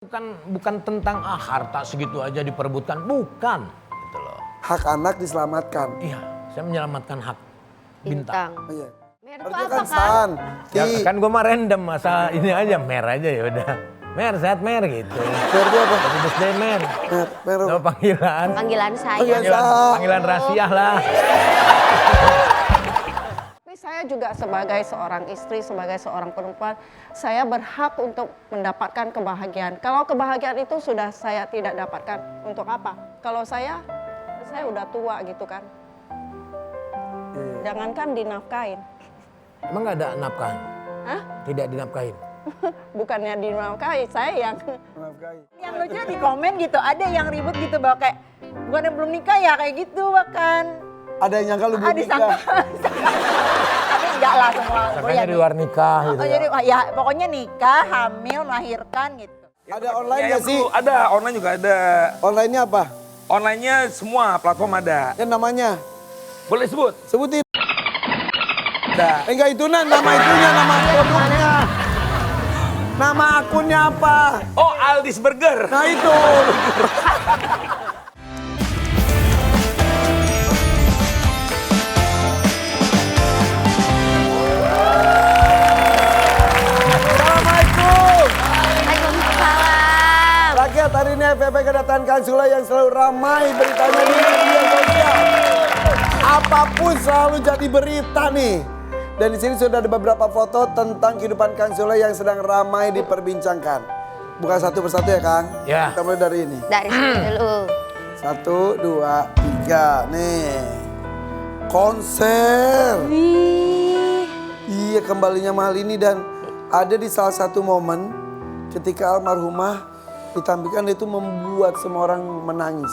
Bukan tentang harta segitu aja diperebutkan, bukan gitu loh. Hak anak diselamatkan. Iya, saya menyelamatkan hak bintang. Oh, iya. Mer itu Artinya apa kan kan? san. Ya, Ki. kan gue mah random, masa ini aja mer aja ya udah. Mer, sehat mer gitu. Mer itu apa? Happy birthday mer. Mer apa? Itu panggilan. Panggilan saya. Panggilan. Panggilan rasiah lah. Tapi saya juga sebagai seorang istri, sebagai seorang perempuan, saya berhak untuk mendapatkan kebahagiaan. Kalau kebahagiaan itu sudah saya tidak dapatkan, untuk apa? Kalau saya udah tua gitu kan. Jangankan dinafkahin. Emang gak ada nafkah? Hah? Tidak dinafkahin? Bukannya dinafkahin, saya yang... Yang lucu di komen gitu, ada yang ribut gitu bahwa kayak bukan yang belum nikah ya kayak gitu bahkan. Ada yang nyangka lu belum nikah. Tapi enggak lah semua. Sangkanya di luar nikah gitu Oh, ya. jadi ya pokoknya nikah, hamil, melahirkan gitu. Ada online Ya, nggak sih? Ada, online juga ada. Online-nya apa? Online-nya semua platform ada. Yang namanya? Boleh sebut? Sebutin. Ada. Enggak itu nama itunya, nama produknya. Nama akunnya apa? Oh, Aldis Burger. Nah itu. Assalamualaikum. Waalaikumsalam. Rakyat, hari ini FVP kedatangan Kang Sule yang selalu ramai beritanya di media sosial. Apapun selalu jadi berita nih. Dan di sini sudah ada beberapa foto tentang kehidupan Kang Sule yang sedang ramai diperbincangkan. Bukan satu persatu ya Kang? Ya. Kita mulai dari ini. Dari sini dulu. 1, 2, 3. Nih. Konser. Iya, kembalinya mahal ini dan ada di salah satu momen ketika almarhumah ditampilkan itu membuat semua orang menangis.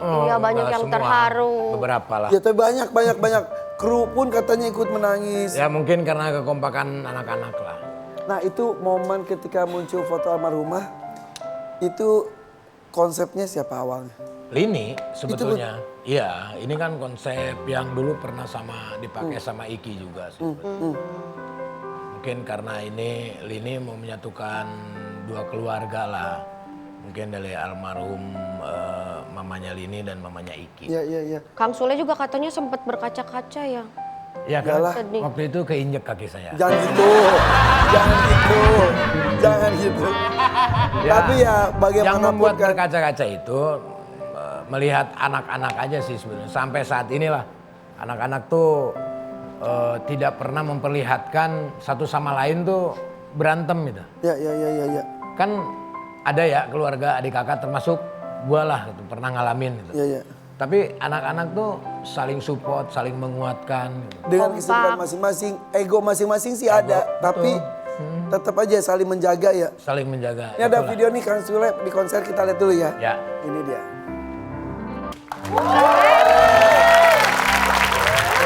Iya, banyak nggak yang semua. terharu. Beberapa lah. Ya tapi banyak. Kru pun katanya ikut menangis. Ya mungkin karena kekompakan anak-anak lah. Nah itu momen ketika muncul foto almarhumah, itu konsepnya siapa awalnya? Lini sebetulnya. Iya, ini kan konsep yang dulu pernah dipakai sama Iki juga sebetulnya. Mungkin karena ini Lini mau menyatukan dua keluarga lah. Mungkin dari almarhum mamanya Lini dan mamanya Iki. Iya. Kang Sule juga katanya sempat berkaca-kaca ya. Ya kan Iyalah. waktu itu keinjek kaki saya. Jangan gitu. Ya, Tapi ya yang bagaimanapun membuat kan. berkaca-kaca itu melihat anak-anak aja sih sebenarnya. Sampai saat inilah anak-anak tuh tidak pernah memperlihatkan satu sama lain tuh berantem gitu. Ya. Kan ada ya keluarga adik kakak termasuk gua lah gitu, pernah ngalamin gitu. Iya. Tapi anak-anak tuh saling support, saling menguatkan gitu. Dengan Kompak. kesibukan masing-masing, ego masing-masing sih ada. Tapi tetap aja saling menjaga ya. Saling menjaga. Ini ada itulah. video nih Kang Sule di konser, kita lihat dulu ya. Ya. Ini dia.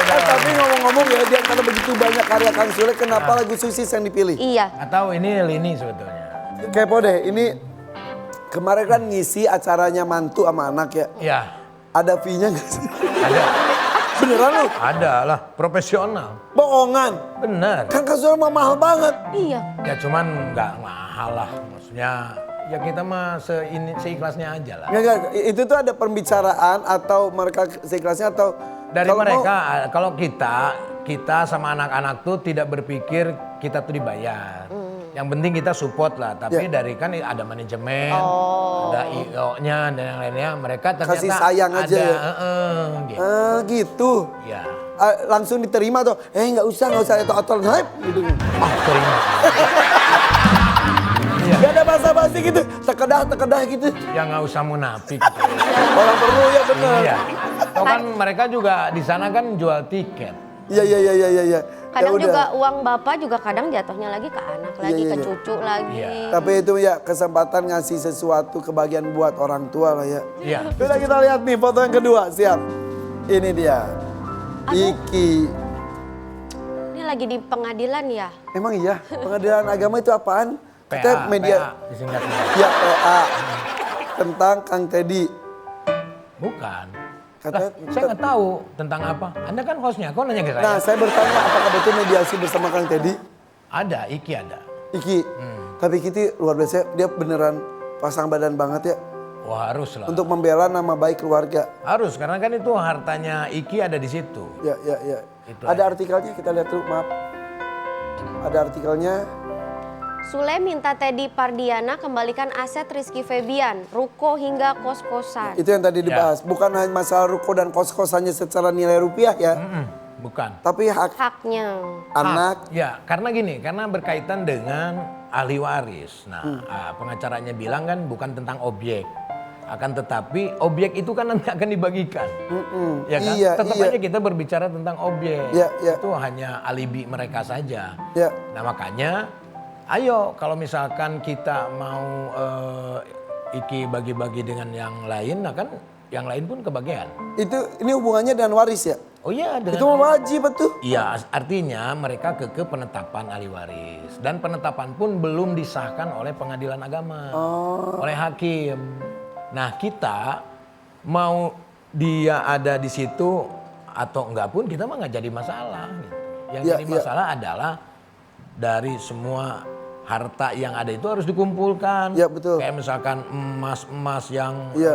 Tapi ngomong-ngomong ya, di antara begitu banyak karya Kang Sule, kenapa lagu Susis yang dipilih? Iya. Atau ini Lini sebetulnya. Kepo deh, ini kemarin kan ngisi acaranya mantu sama anak ya. Iya, Ada fee-nya nggak sih? ada. Beneran lu? Ada lah, profesional. Bohongan. Bener. Kan Kang Sule mah mahal banget. Iya. Ya cuman nggak mahal lah. Maksudnya ya kita mah seikhlasnya aja lah. Nggak, itu tuh ada pembicaraan atau mereka seikhlasnya atau Dari kalau mereka, mau- kalau kita sama anak-anak tuh tidak berpikir kita tuh dibayar. Yang penting kita support lah. Tapi Ya. dari kan ada manajemen, ada IO-nya dan yang lainnya. Mereka ternyata Kasih sayang aja ada, ya? gitu. Gitu. Ya, Langsung diterima tuh. Nggak usah itu otol hype gitu. terima. Gak ada basa-basi gitu. Tekedah gitu. Ya nggak usah munafik. Orang perlu ya bener. Iya. Toh kan mereka juga di sana kan jual tiket. Iya. Kadang Ya udah. juga uang bapak juga kadang jatuhnya lagi ke anak lagi, Iya, ke iya. cucu lagi. Iya. Tapi itu ya kesempatan ngasih sesuatu kebahagiaan buat orang tua lah ya. Iya. Udah kita lihat nih foto yang kedua, siap. Ini dia. Iki. Ini lagi di pengadilan ya? Emang iya, pengadilan agama itu apaan? Kita media. PA disingkatnya. Ya PA. Tentang Kang Teddy. Bukan. Katanya, Saya nggak tahu tentang apa. Anda kan hostnya, kok nanya ke saya? Nah, saya bertanya apakah betul mediasi bersama Kang Teddy? Ada, Iki ada. Iki. Tapi Iki luar biasa, dia beneran pasang badan banget ya Wah harus lah. untuk membela nama baik keluarga. Harus karena kan itu hartanya Iki ada di situ. Ya. Itu Ada artikelnya, kita lihat dulu, maaf. Ada artikelnya. Sule minta Teddy Pardiana kembalikan aset Rizky Febian, ruko hingga kos-kosan. Itu yang tadi dibahas. Bukan hanya masalah ruko dan kos-kosannya secara nilai rupiah ya. Bukan. Tapi hak Haknya. anak. Ya karena gini, karena berkaitan dengan ahli waris. Nah pengacaranya bilang kan bukan tentang objek. Akan tetapi objek itu kan nanti akan dibagikan. Ya kan? Iya, Tetap iya. aja kita berbicara tentang objek. Iya, iya. Itu hanya alibi mereka saja. Ya. Nah makanya ayo kalau misalkan kita mau Iki bagi-bagi dengan yang lain, nah kan yang lain pun kebagian. Ini hubungannya dengan waris ya? Oh iya dengan Itu mah wajib betul. Iya, artinya mereka ke penetapan ahli waris dan penetapan pun belum disahkan oleh pengadilan agama, oleh hakim. Nah kita mau dia ada di situ atau enggak pun kita mah nggak jadi masalah. Gitu. Yang Ya, jadi ya. masalah adalah dari semua harta yang ada itu harus dikumpulkan. Ya, betul. Kayak misalkan emas-emas yang Ya.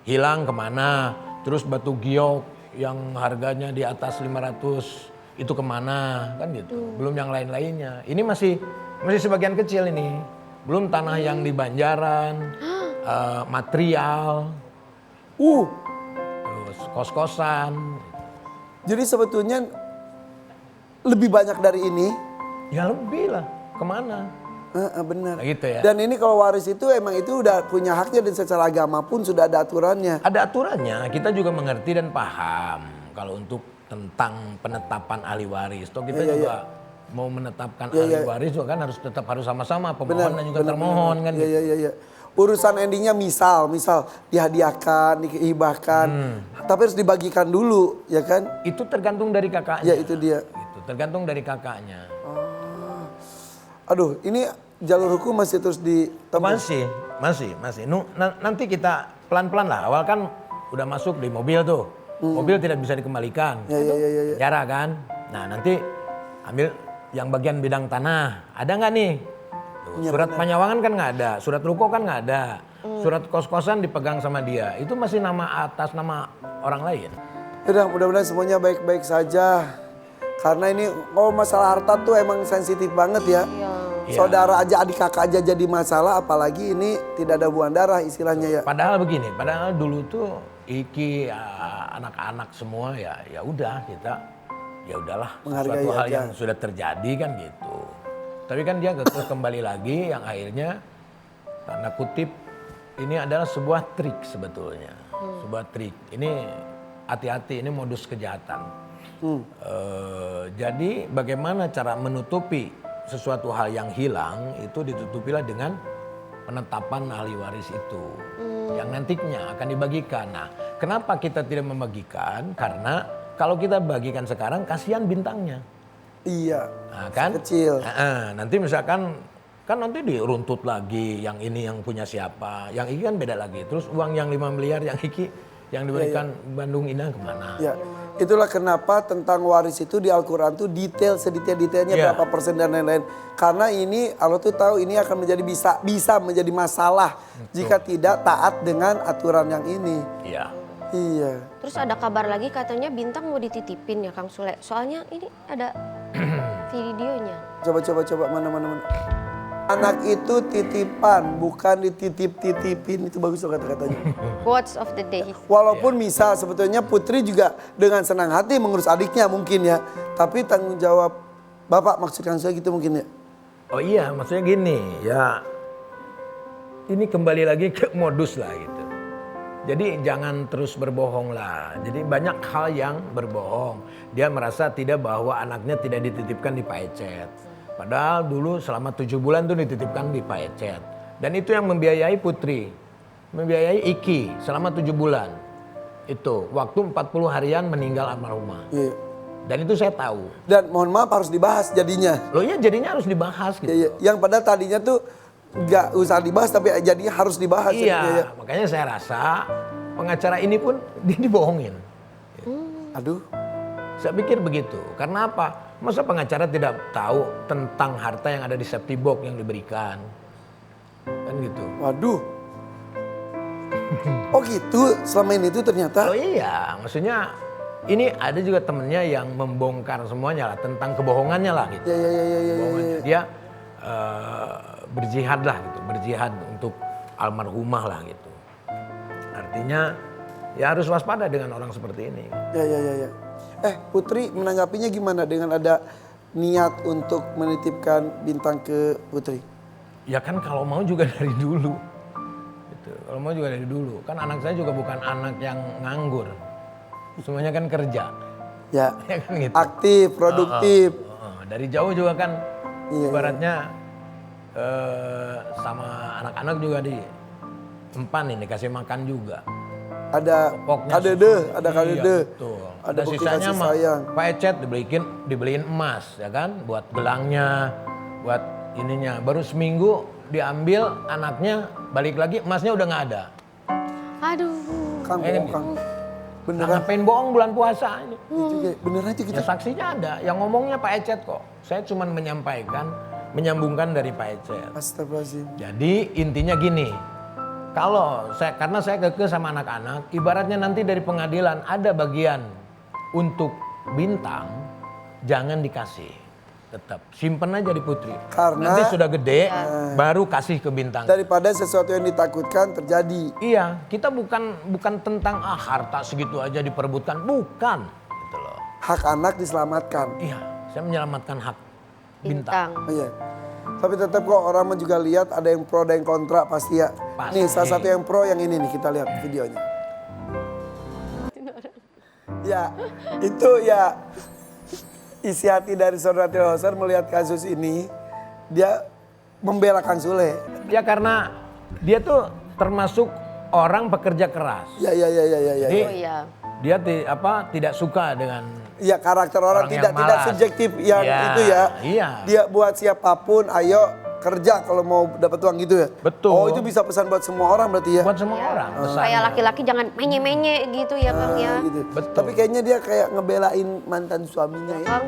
hilang kemana, terus batu giok yang harganya di atas 500 itu kemana, kan gitu. Belum yang lain-lainnya. Ini masih sebagian kecil ini. Belum tanah yang di Banjaran, material, terus kos-kosan. Jadi sebetulnya lebih banyak dari ini. Ya lebih lah, kemana? Benar. Nah, gitu ya. Dan ini kalau waris itu emang itu udah punya haknya dan secara agama pun sudah ada aturannya. Ada aturannya, kita juga mengerti dan paham kalau untuk tentang penetapan ahli waris. Toh kita juga mau menetapkan ahli waris juga kan harus harus sama-sama pemohon dan juga termohon kan. gitu. Iya. Urusan endingnya misal dihadiahkan, dihibahkan, tapi harus dibagikan dulu, ya kan? Itu tergantung dari kakaknya. Ya itu dia. Itu tergantung dari kakaknya. Aduh, ini jalur hukum masih terus ditempuh. Masih. Nanti kita pelan-pelan lah. Awal kan udah masuk di mobil tuh. Mobil tidak bisa dikembalikan. Ya. Penjara kan. Nah nanti ambil yang bagian bidang tanah. Ada nggak nih? Tuh, surat penyawangan kan nggak ada. Surat ruko kan nggak ada. Surat kos-kosan dipegang sama dia. Itu masih atas nama orang lain. Udah, mudah-mudahan semuanya baik-baik saja. Karena ini kalau masalah harta tuh emang sensitif banget ya. Saudara aja, adik kakak aja jadi masalah, apalagi ini tidak ada hubungan darah istilahnya ya. Padahal begini, padahal dulu tuh Iki anak-anak semua ya udah kita ya udahlah Menghargai sesuatu hal aja. yang sudah terjadi kan gitu. Tapi kan dia kembali lagi yang akhirnya tanda kutip ini adalah sebuah trik sebetulnya. Sebuah trik. Ini hati-hati, ini modus kejahatan. Jadi bagaimana cara menutupi sesuatu hal yang hilang itu ditutupilah dengan penetapan ahli waris itu yang nantinya akan dibagikan. Nah, kenapa kita tidak membagikan? Karena kalau kita bagikan sekarang kasihan bintangnya. Iya. Nah, kan? Kecil. Nanti misalkan kan nanti diruntut lagi yang ini yang punya siapa, yang ini kan beda lagi. Terus uang yang 5 miliar yang iki yang diberikan Bandung Indah kemana? Ya, itulah kenapa tentang waris itu di Al-Quran tuh detail, sedetail-detailnya Ya. berapa persen dan lain-lain. Karena ini Allah tuh tahu ini akan menjadi bisa menjadi masalah jika tidak taat dengan aturan yang ini. Iya. Iya. Terus ada kabar lagi katanya Bintang mau dititipin ya Kang Sule. Soalnya ini ada videonya. Coba mana. Anak itu titipan, bukan dititip-titipin. Itu bagus loh kata-katanya. Quotes of the day. Walaupun misal sebetulnya Putri juga dengan senang hati mengurus adiknya mungkin ya. Tapi tanggung jawab Bapak maksudkan saya gitu mungkin ya. Oh iya, maksudnya gini, ya ini kembali lagi ke modus lah gitu. Jadi jangan terus berbohong lah. Jadi banyak hal yang berbohong. Dia merasa tidak bahwa anaknya tidak dititipkan di Pak Ecet. Padahal dulu selama 7 bulan tuh dititipkan di Pak Ecet. Dan itu yang membiayai Putri. Membiayai Iki selama 7 bulan. Itu waktu 40 harian meninggal almarhumah. Iya. Dan itu saya tahu. Dan mohon maaf harus dibahas jadinya. Loh ya jadinya harus dibahas gitu. Iya. Yang padahal tadinya tuh nggak usah dibahas tapi jadinya harus dibahas. jadinya ya. Iya, makanya saya rasa pengacara ini pun dia dibohongin. Aduh. Saya pikir begitu. Karena apa? Masa pengacara tidak tahu tentang harta yang ada di safety box yang diberikan? Kan gitu. Waduh. Oh gitu, selama ini tuh ternyata. Oh iya, maksudnya ini ada juga temennya yang membongkar semuanya lah tentang kebohongannya lah gitu. Ya. Kebohongannya. Dia berjihad lah gitu, berjihad untuk almarhumah lah gitu. Artinya ya harus waspada dengan orang seperti ini. Ya. Putri menanggapinya gimana dengan ada niat untuk menitipkan Bintang ke Putri? Ya kan kalau mau juga dari dulu. Gitu. Kalau mau juga dari dulu. Kan anak saya juga bukan anak yang nganggur. Semuanya kan kerja. Ya, Ya kan gitu. aktif, produktif. Dari jauh juga kan Iya. ibaratnya sama anak-anak juga di empan ini kasih makan juga. Ada Pokoknya kadede, susu. ada kadede. Iya, betul. Ada bukti sisanya kasih mah sayang. Pak Ecet dibeliin emas ya kan, buat gelangnya, buat ininya. Baru seminggu diambil anaknya, balik lagi emasnya udah nggak ada. Aduh. Kang, Kayak bohong, Kang. Nah, Beneran, ngapain bohong bulan puasa ini? beneran itu gitu. Ya saksinya ada, yang ngomongnya Pak Ecet kok. Saya cuma menyampaikan, menyambungkan dari Pak Ecet. Astagfirullahaladzim. Jadi intinya gini, karena saya kekeh sama anak-anak, ibaratnya nanti dari pengadilan ada bagian untuk Bintang, jangan dikasih, tetap simpen aja di Putri. Karena- nanti sudah gede, baru kasih ke Bintang. Daripada sesuatu yang ditakutkan terjadi. Iya, kita bukan tentang harta segitu aja diperebutkan, bukan, gitu loh. Hak anak diselamatkan. Iya, saya menyelamatkan hak Bintang. Bintang. Iya. Tapi tetap kok orang juga lihat ada yang pro, ada yang kontra pasti ya. Pasti. Nih salah satu yang pro yang ini nih, kita lihat videonya. Ya, itu ya isi hati dari saudara Tio Hoser melihat kasus ini, dia membela Kang Sule. Ya karena dia tuh termasuk orang pekerja keras. Ya. Jadi Oh iya. dia tidak suka dengan Ya karakter orang Orang yang tidak malas. subjektif yang Iya, itu ya. iya. Dia buat siapapun, ayo kerja kalau mau dapat uang gitu ya. Betul. Oh itu bisa pesan buat semua orang berarti ya. buat semua Ya. orang. Kayak pesannya. laki-laki jangan menye-menye gitu ya Kang ya. Gitu. Betul. Tapi kayaknya dia kayak ngebelain mantan suaminya ya. Kang.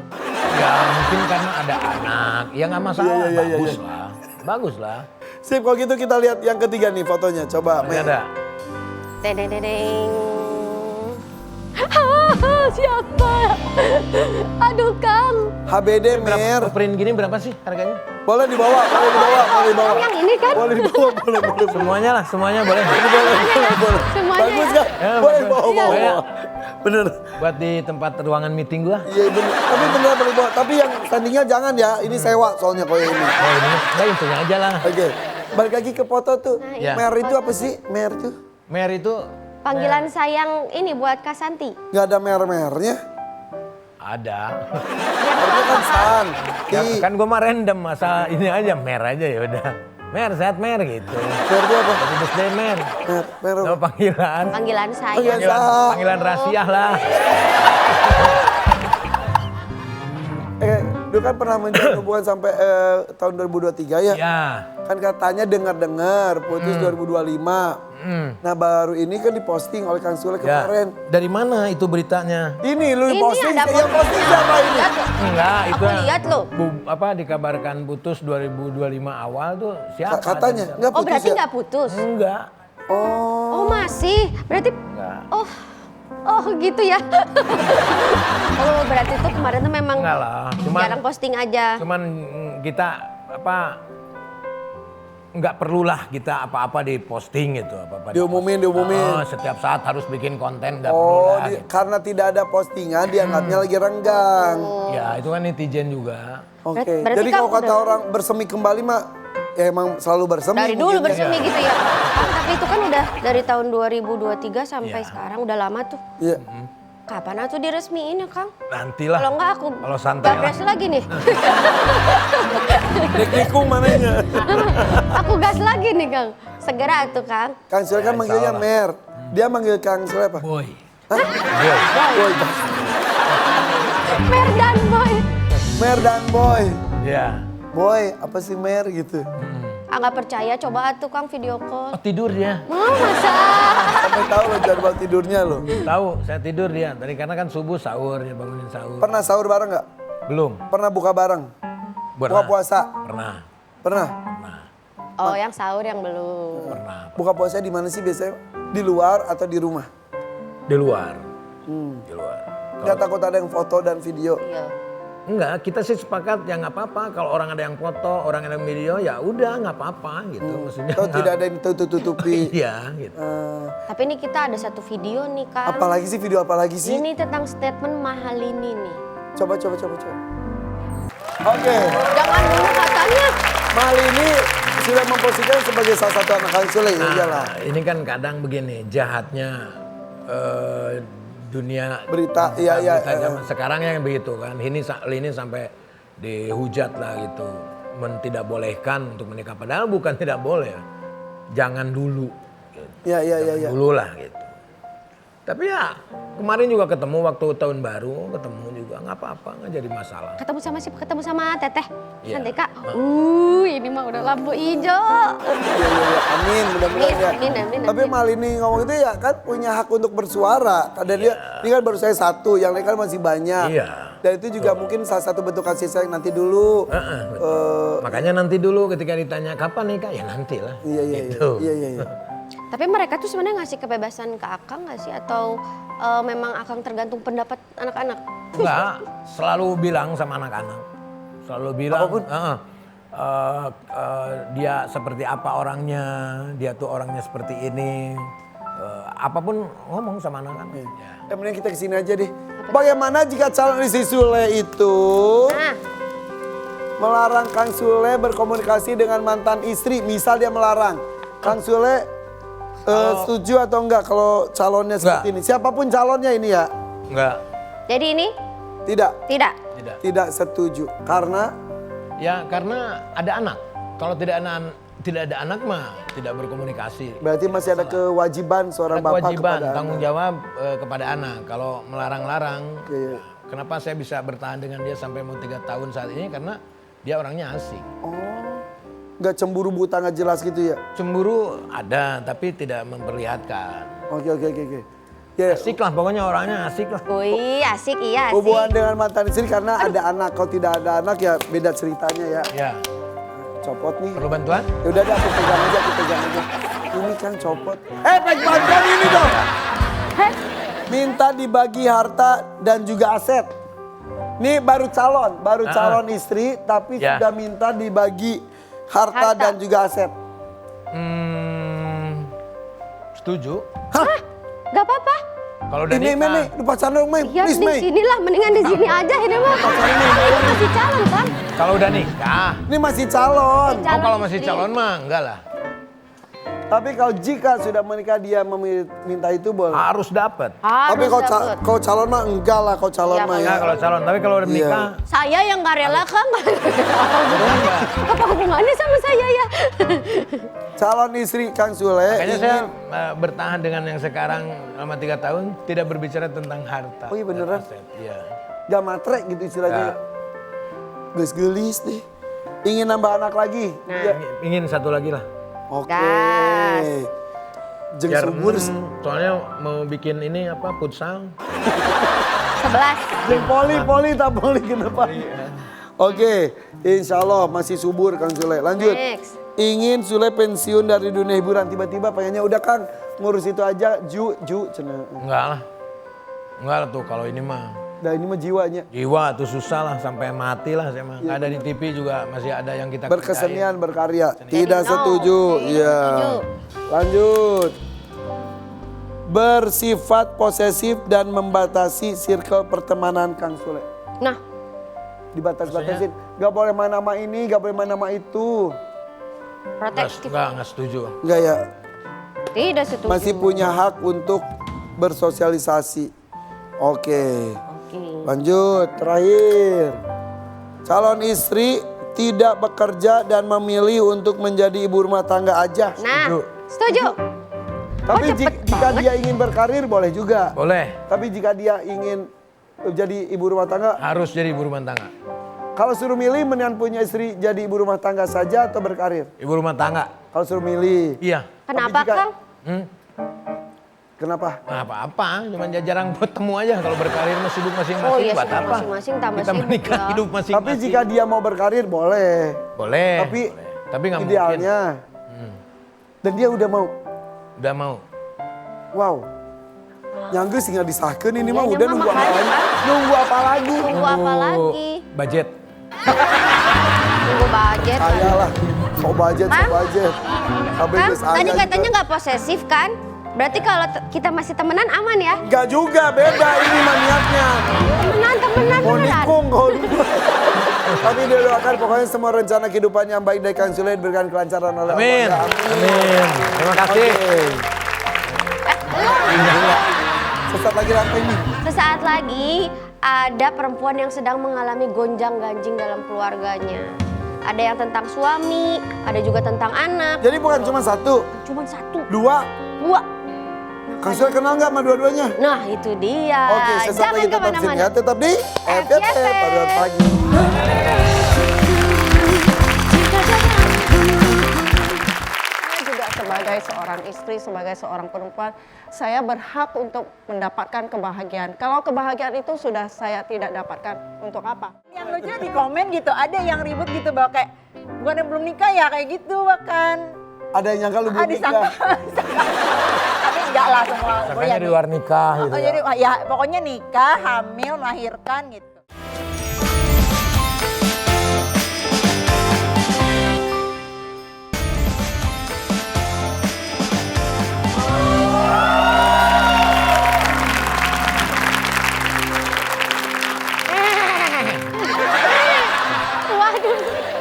Ya mungkin karena ada anak, ya nggak masalah, Iya. bagus lah, bagus lah. Sip, kalau gitu kita lihat yang ketiga nih fotonya. Coba, Masih Mer. ada. Dedeng. Siapa? Aduh Kang. HBD Mer. Print gini berapa sih harganya? Boleh dibawa, boleh dibawa, boleh dibawa. Yang ini kan? Boleh dibawa, boleh. Semuanya lah, semuanya boleh. Semuanya Bagus ya. kan? Ya, Boleh bagus. bawa, bawa. Iya. Bener. Buat di tempat ruangan meeting gua. Iya bener. Tapi bener boleh bawa. Tapi yang standingnya jangan ya. Ini sewa soalnya kalau yang ini. Oh ini, nah itunya aja lah. Oke. Balik lagi ke foto tuh. Nah, iya. Mer itu apa sih? Mer tuh? Mer itu Panggilan sayang ini buat Kak Santi. Nggak ada mer-mernya. ada. Harusnya kan san. Ya, kan gua mah random, masa ini aja Mer aja ya udah. Mer, sehat Mer gitu. Mer itu apa? Happy birthday Mer. Mer apa? Nama panggilan. Panggilan sayang. Panggilan Panggilan rahasia lah. Dulu kan pernah menjalin hubungan sampai tahun 2023 ya? Ya. Kan katanya dengar-dengar putus 2025. Nah baru ini kan diposting oleh Kang Sule Ya. kemarin. Dari mana itu beritanya? Ini lu Ini posting, ada yang posting siapa ini? Lihat loh. Enggak, itu Aku lihat loh. dikabarkan putus 2025 awal tuh siapa? Katanya, Dan- nggak Oh putus berarti ya? nggak putus? Enggak. Oh, Oh masih? Berarti Enggak. oh gitu ya. Oh berarti itu kemarin tuh memang Enggak lah. jarang posting aja. Cuman kita nggak perlulah kita apa-apa di posting gitu, apa-apa Diumumin. Oh, setiap saat harus bikin konten nggak perlu oh lah. Gitu. karena tidak ada postingan dianggapnya lagi renggang. Ya itu kan netizen juga. Oke, Berarti jadi Kang kalau kata udah- orang bersemi kembali mah ya emang selalu bersemi. Dari dulu mungkin ya. bersemi gitu ya. Kang, tapi itu kan udah dari tahun 2023 sampai Iya. sekarang udah lama tuh. Iya. Kapan atuh diresmiin ya Kang? Nantilah. Kalau enggak aku Kalau santai gabres lagi nih. Dek-dekung mananya. Aku gas lagi nih Kang. Segera tuh Kang. Kang Sule kan Ya, manggilnya insya Mer. Dia manggil Kang Sule apa? Boy. Hah? Boy. Mer dan Boy. Mer dan Boy. Ya. Boy, apa sih Mer gitu? Ah nggak percaya coba atuh Kang video call. Oh tidur dia. Mau masa? Sampai tahu lo jadwal tidurnya lo. Tahu, saya tidur dia. Tadi karena kan subuh sahur, dia bangunin sahur. Pernah sahur bareng nggak? Belum. Pernah buka bareng? Pernah. Buka puasa? Pernah. Pernah? Pernah. Oh, yang sahur yang belum. Pernah. Buka puasa di mana sih biasanya? Di luar atau di rumah? Di luar. Di luar. Nggak takut ada yang foto dan video? Iya. Enggak, kita sih sepakat ya nggak apa-apa. Kalau orang ada yang foto, orang ada yang video, ya udah nggak apa-apa gitu. Maksudnya Atau nggak- tidak ada yang tutup-tutupi? Iya gitu. Tapi ini kita ada satu video nih kan. Apalagi sih video apalagi sih? Ini tentang statement Mahalini nih. Coba. Oke, Jangan dulu katanya. Malini sudah memposisikan sebagai salah satu anak Kang Sule, ya iyalah. Ini kan kadang begini, jahatnya dunia Berita, iya. berita zaman sekarang yang begitu kan. Ini sampai dihujat lah gitu, tidak bolehkan untuk menikah. Padahal bukan tidak boleh, jangan dulu. Gitu. Iya. Dulu lah gitu. Tapi ya kemarin juga ketemu waktu tahun baru, ketemu juga nggak apa-apa, nggak jadi masalah. Ketemu sama siapa? Ketemu sama Teteh. Iya. Cantika. Ini mah udah lampu hijau. Iya. Amin, mudah-mudahan ya. Amin. Tapi Malini ngomong itu ya kan punya hak untuk bersuara. Dan dia, ini kan baru saya satu, yang lain kan masih banyak. Iya. Dan itu juga mungkin salah satu bentuk kasih sayang nanti dulu. Betul. Makanya nanti dulu ketika ditanya kapan nikah, ya nanti lah. Gitu. Iya. Tapi mereka tuh sebenarnya ngasih kebebasan ke Akang nggak sih? Atau memang Akang tergantung pendapat anak-anak? Enggak, selalu bilang sama anak-anak. Selalu bilang, dia seperti apa orangnya, dia tuh orangnya seperti ini. Apapun ngomong sama anak-anak. Ya. Ya mending kita kesini aja deh. Bagaimana jika calon istri Sule itu Nah, melarang Kang Sule berkomunikasi dengan mantan istri? Misal dia melarang. Kang Sule setuju atau enggak kalau calonnya seperti ini? Siapapun calonnya ini ya? Enggak, jadi ini Tidak. tidak. tidak. Tidak setuju. Karena Ya karena ada anak. Kalau tidak ada anak mah tidak berkomunikasi. berarti masih ada kewajiban seorang Ada bapak kewajiban, kepada tanggung anak. jawab kepada anak. Kalau melarang-larang, Iya. kenapa saya bisa bertahan dengan dia sampai mau 3 tahun saat ini? Karena dia orangnya asik. Oh, nggak cemburu buta nggak jelas gitu ya? Cemburu ada, tapi tidak memperlihatkan. Oke. Ya, Asik lah, pokoknya orangnya asik lah. Wih, asik iya asik. hubungan dengan mantan istri karena ada anak. Kalau tidak ada anak ya beda ceritanya ya. Ya, Copot nih. perlu bantuan? Ya udah deh aku pegang aja. Ini kan copot. Baik bantuan ini dong. Minta dibagi harta dan juga aset. Ini baru calon istri tapi Ya. sudah minta dibagi harta dan juga aset. Setuju. Gak apa-apa. Kalau udah Ini nikah, nih, lu pacaran dong, Mei. Ya Please, di Mei. sini lah, mendingan di sini aja ini mah. Ini masih calon kan? kalau udah nikah. Ini masih calon. Oh kalau masih calon mah enggak lah. Tapi kalau jika sudah menikah dia meminta itu boleh. Harus dapat. Tapi Harus kalau dapet. kalau calon mah enggak lah kalau calon Iya, mah ya. Enggak kalau calon, tapi kalau udah Iya. menikah. Saya yang gak rela kan? Apa hubungannya sama saya ya? Calon istri Kang Sule Makanya saya ingin bertahan dengan yang sekarang selama 3 tahun tidak berbicara tentang harta. Oh iya, dan beneran? aset. Iya. gak matre gitu istilahnya. Ya. Gus gelis deh. Ingin nambah anak lagi. Nah. Ya. Ingin satu lagi lah. Oke. Gas. Jeng Biar subur. soalnya mau bikin ini apa futsal. 11. Jeng poli tak poli kenapa? Oke, insya Allah masih subur Kang Sule. Lanjut. Next. Ingin Sule pensiun dari dunia hiburan. Tiba-tiba pengennya udah Kang ngurus itu aja. Ju. Cenah. Enggak lah. Enggak lah tuh kalau ini mah. Nah ini mah jiwanya. Jiwa tuh susah lah sampai mati lah saya mah. Nggak ada di TV juga masih ada yang kita Berkesenian, berkarya. Tidak No. setuju. Iya. setuju. Lanjut. Bersifat posesif dan membatasi circle pertemanan Kang Sule. Nah, Dibatas-batasin. Gak boleh main nama ini, gak boleh main nama itu. protektif. Enggak setuju. Enggak ya. Tidak setuju. Masih punya hak untuk bersosialisasi. Oke. Oke. Lanjut, terakhir. Calon istri tidak bekerja dan memilih untuk menjadi ibu rumah tangga aja. Nah, setuju. Tapi cepet jika banget. dia ingin berkarir boleh juga. Boleh. Tapi jika dia ingin jadi ibu rumah tangga, Harus jadi ibu rumah tangga. kalau suruh milih mendingan punya istri jadi ibu rumah tangga saja atau berkarir? Ibu rumah tangga. Kalau suruh milih. Iya. Kenapa, jika- Kang? Kenapa? Nah, apa-apa, cuman jarang bertemu aja. Kalau berkarir mah sibuk masing-masing. Oh iya, Buat sibuk apa? masing-masing, tambah Kita sibuk menikah ya. hidup masing-masing. Tapi jika dia mau berkarir boleh. boleh. Tapi boleh. Tapi nggak mungkin. idealnya. Dan dia udah mau. Udah mau. Wow. Nyangga tinggal disahkan ini Iya, mah udah mah nunggu apa makanya lagi? kan. Nunggu apa lagi? Tunggu apa lagi? Budget. Tunggu budget. Ayalah. So budget, so Hah? budget. Sampai Kan terus ayah tadi juga. katanya nggak posesif kan? Berarti kalau kita masih temenan aman ya? Enggak juga, beda ini maniaknya. Temenan Mau beneran. nikung kau. Tapi dia doakan pokoknya semua rencana kehidupan yang baik dari Kang Sule diberikan kelancaran oleh Amin. Allah. Amin. Terima kasih. Oke. Sesat lagi rantai ini. Sesaat lagi ada perempuan yang sedang mengalami gonjang-ganjing dalam keluarganya. Ada yang tentang suami, ada juga tentang anak. Jadi bukan cuma satu, Cuman satu, dua. dua. Kang Sule kenal nggak sama dua-duanya? Nah itu dia. Oke, sesaat lagi tetap di sini ya. Tetap di FYP pada pagi. Saya juga sebagai seorang istri, sebagai seorang perempuan, saya berhak untuk mendapatkan kebahagiaan. Kalau kebahagiaan itu sudah saya tidak dapatkan, untuk apa? Yang lucu di komen gitu, ada yang ribut gitu bahwa kayak bukan yang belum nikah ya kayak gitu bahkan. Ada yang nyangka lu belum Disangka. nikah. Tapi enggak lah semua. Makanya di luar nikah gitu. Oh, ya. jadi ya pokoknya nikah, hamil, melahirkan gitu. Waduh.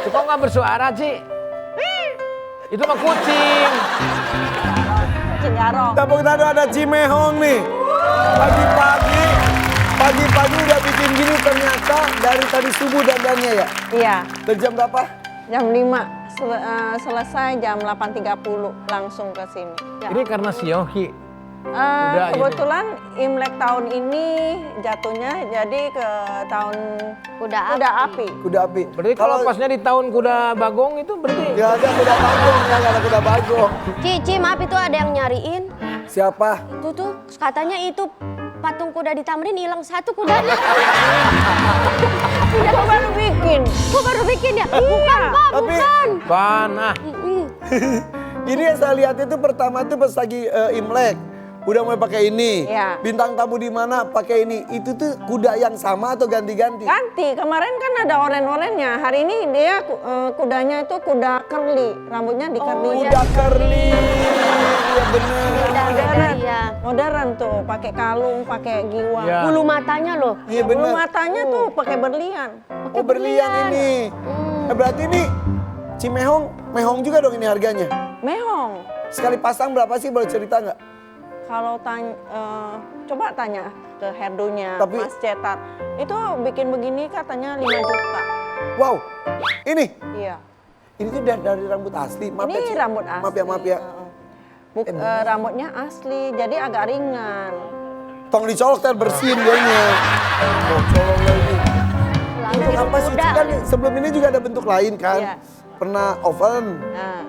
Kok nggak bersuara sih? Itu mah kucing. Cinggaro. Tepuk tangan ada Cimehong nih. Pagi-pagi udah bikin gini ternyata dari tadi subuh dandannya ya. Iya, Dari jam berapa? jam 5, selesai jam 8.30 langsung ke sini. Ya. Ini karena Sioki. Udah, Kebetulan Imlek tahun ini jatuhnya jadi ke tahun Kuda kuda api. Kuda api. Berarti kalau pasnya di tahun kuda bagong itu berarti Ya ada kuda bagong, ya nggak ada kuda bagong. Cici, maaf itu ada yang nyariin. Siapa? Itu tuh katanya itu patung kuda di Tamrin hilang satu kudanya. Aku baru bikin. Kok baru bikin ya? Bukan, Pak, Tapi- bukan. panah. Ini yang saya lihat itu pertama itu pas lagi Imlek. Udah mulai pakai ini. Iya. Bintang tamu di mana pakai ini. Itu tuh kuda yang sama atau ganti-ganti? Ganti, kemarin kan ada oren-orennya. Hari ini dia kudanya itu kuda curly, rambutnya di curly. Kuda curly. Iya bener. Modern, Iya. modern tuh, pakai kalung, pakai giwang. Ya. Bulu matanya loh. Iya Bulu bener. matanya tuh pakai berlian. Oh berlian ini. Berarti ini Cimehong juga dong ini harganya. Mehong. Sekali pasang berapa sih boleh cerita nggak? Kalau coba tanya ke herdunya, Tapi- Mas Cetat. Itu bikin begini katanya 5 juta. Wow, ini Iya. tuh dari rambut asli. Maaf ya, Ini Ci. rambut asli. Maaf ya. Rambutnya asli, jadi agak ringan. Tong dicolok dan bersihin dianya. Oh, colok lagi. Untuk apa sih? kuda. Kan sebelum ini juga ada bentuk lain kan? Iya. Pernah oven, Nah,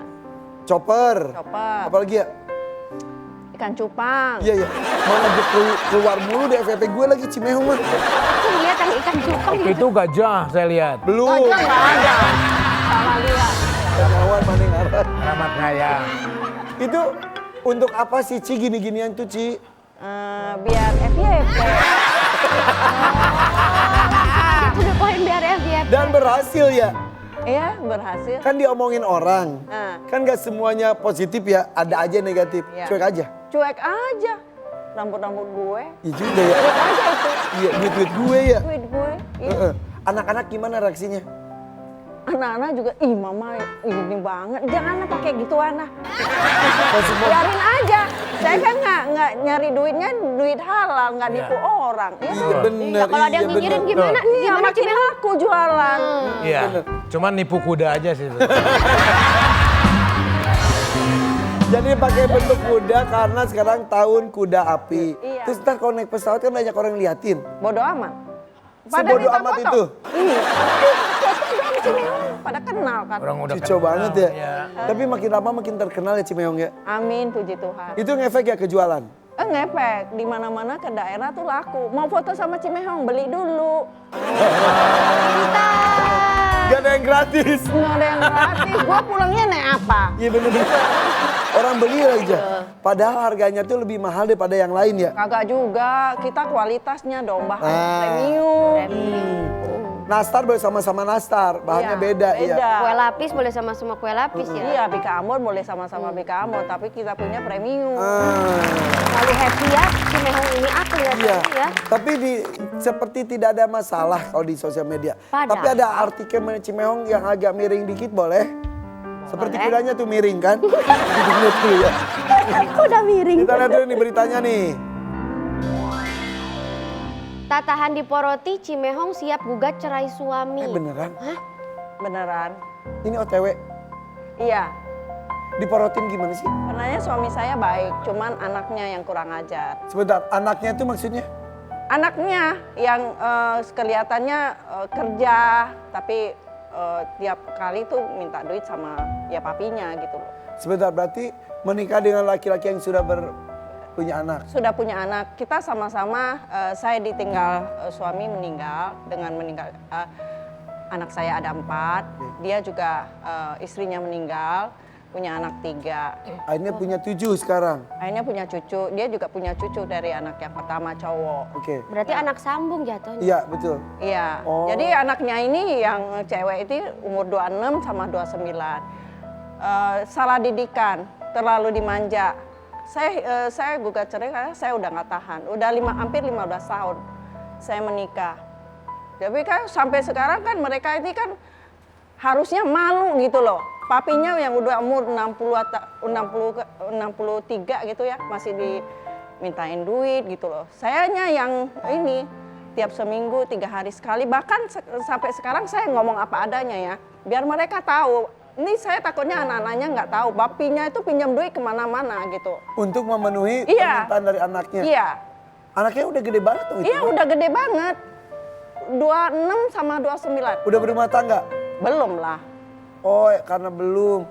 chopper. Chopper. Apalagi ya? ikan cupang. Iya, iya. Mana gue keluar mulu di FVP gue lagi Cimehong mah. Aku lihat yang ikan cupang. Itu gajah saya lihat. Belum. Gajah nggak ada. Salah lihat. Nyawan mana yang arah. Alamat kaya. Itu untuk apa sih Ci gini-ginian tuh Ci? Biar FYP. Itu udah poin biar FYP. Dan berhasil ya. Iya, berhasil. Kan diomongin orang. Nah. Kan gak semuanya positif ya. Ada aja negatif. Iya. Cuek aja. Cuek aja. Rambut-rambut gue. Iya juga ya. Cuek aja itu. Iya duit-duit gue ya. Duit gue. Iya. Heeh. Anak-anak gimana reaksinya? Anak-anak juga, ih mama ini banget. Jangan pakai gituan lah. Kalau semua Biarin aja. Saya kan nggak nyari duitnya duit halal, nggak nipu orang. Ya, iya bener. Kalau ada yang iya ngikirin bener. gimana? Iya, Gimana makin Cimehong? laku jualan. Iya. Cuman nipu kuda aja sih. itu. Jadi pakai bentuk kuda karena sekarang tahun kuda api. Iya. Terus ntar kalau naik pesawat kan banyak orang liatin. Bodoh amat. Sebodoh minta amat foto. itu? Iya. Foto dong Cimehong. Pada kenal kan. Orang udah Cico banget ya. Iya. Tapi makin lama makin terkenal ya Cimehong ya. Amin, puji Tuhan. Itu ngefek ya ke jualan. Ngepek, di mana-mana ke daerah tuh laku. Mau foto sama Cimehong, beli dulu. Pintar. Gak ada yang gratis. Nggak ada yang gratis. Gue pulangnya naik apa? Iya bener. Orang beli aja. Padahal harganya tuh lebih mahal daripada yang lain ya. Kagak juga. Kita kualitasnya dong, bahan Ah. premium. Nastar boleh sama-sama nastar, bahannya Iya, beda, ya. Kue lapis boleh sama-sama kue lapis ya. Iya, Bika Ambon boleh sama-sama Bika Ambon, tapi kita punya premium. Terlalu happy ya Cimehong ini aku lihat Iya. tadi ya. Tapi seperti tidak ada masalah kalau di sosial media. Padahal. Tapi ada artikel mengenai Cimehong yang agak miring dikit boleh? Seperti Boleh. kudanya tuh miring kan? Lihat dulu ya. Kok udah miring? Kita lihat dulu nih beritanya nih. Tak tahan diporoti, Cimehong siap gugat cerai suami. Beneran? Beneran. Ini OTW. Iya. Diporotin gimana sih? Sebenarnya suami saya baik, cuman anaknya yang kurang ajar. Sebentar, anaknya itu maksudnya? Anaknya yang kelihatannya kerja, tapi tiap kali tuh minta duit sama ya papinya gitu loh. Sebentar, berarti menikah dengan laki-laki yang sudah punya anak. Sudah punya anak, kita sama-sama, saya ditinggal, suami meninggal, dengan meninggal, anak saya ada 4, dia juga istrinya meninggal, punya anak 3. Akhirnya punya 7 sekarang. Akhirnya punya cucu, dia juga punya cucu dari anak yang pertama cowok. Oke. Berarti anak sambung jatuhnya. Iya, betul. Iya, Oh. jadi anaknya ini yang cewek itu umur 26 sama 29. Salah didikan, terlalu dimanja. Saya gugat cerai karena saya udah nggak tahan. Udah hampir 15 tahun saya menikah. Tapi kan sampai sekarang kan mereka ini kan harusnya malu gitu loh. Papinya yang udah umur 63 gitu ya, masih dimintain duit gitu loh. Sayanya yang ini tiap seminggu 3 hari sekali, bahkan sampai sekarang saya ngomong apa adanya ya, biar mereka tahu. Ini saya takutnya anak-anaknya nggak tahu, papinya itu pinjam duit kemana-mana gitu. Untuk memenuhi Iya. permintaan dari anaknya. Iya, Anaknya udah gede banget tuh itu. iya udah gede banget. 26 sama 29. Udah berumah tangga? Belum lah. Oh, karena belum.